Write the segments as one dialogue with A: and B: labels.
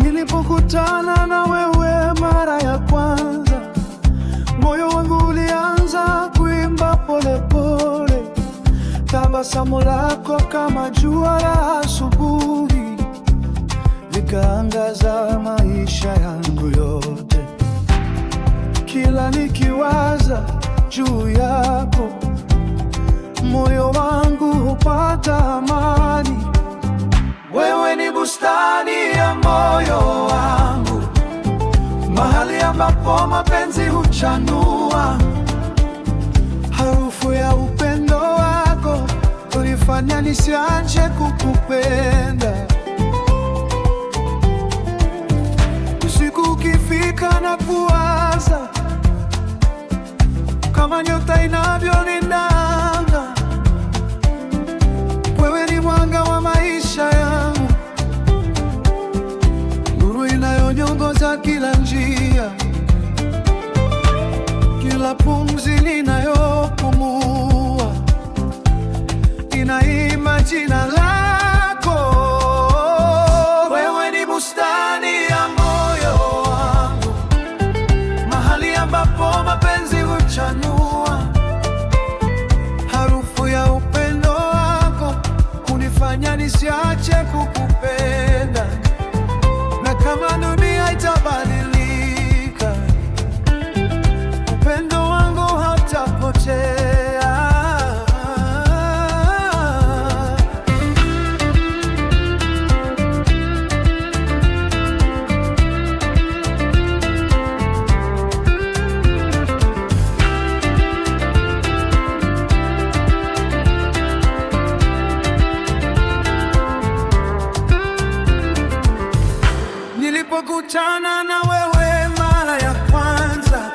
A: Nilipokutana na wewe mara ya kwanza, moyo wangu ulianza kuimba polepole. Tabasamu lako kama jua la asubuhi likaangaza maisha yangu yote. Kila nikiwaza juu yako, moyo wangu hupata amani. Wewe ni bustani ya moyo wangu, mahali ambapo mapenzi huchanua. Harufu ya upendo wako ulifanya nisiache kukupenda. Usiku ukifika na kuwaza, kama nyota inavyonindanga. Wewe ni mwanga wa maisha yangu, nuru inayoniongoza kila njia. Kila pumzi ninayopumua inaimba jina lako. Wewe ni bustani ya moyo wangu, mahali ambapo mapenzi huchanua. Harufu ya upendo wako hunifanya nisiache kukupenda. Na kama dunia itabadilika, upendo wangu hautapotea. Nilipokutana na wewe mara ya kwanza,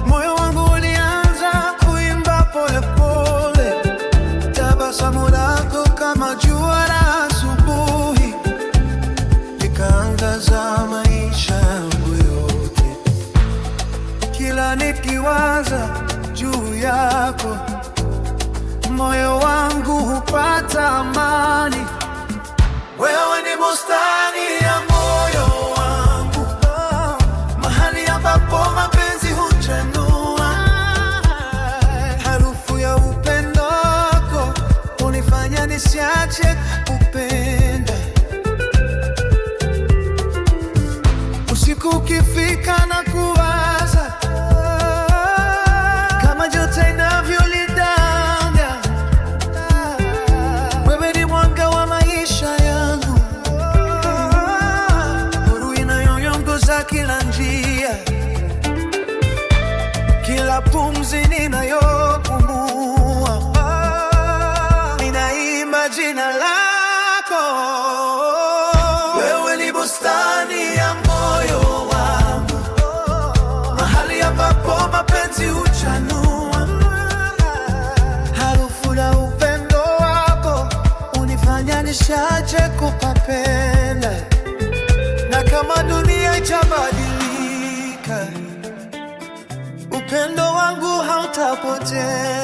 A: moyo wangu ulianza kuimba polepole. Tabasamu lako kama jua la asubuhi likaangaza maisha yangu yote. Kila nikiwaza juu yako, moyo wangu hupata amani. Wewe ni bustani ya moyo wangu, mahali ambapo mapenzi huchanua. Harufu ya upendo wako hunifanya nisiache kupenda. Usiku ukifika na kuwaza, kama joto inavyolidanga. Wewe ni mwanga wa maisha yangu, nuru inayoongoza kila njia. Kila pumzi ninayopumua ninaimba jina lako. Wewe ni bustani ya moyo wangu, mahali ambapo mapenzi huchanua. Harufu na upendo wako hunifanya nisiache kukupenda. Na kama dunia itabadilika, upendo wangu hautapotea.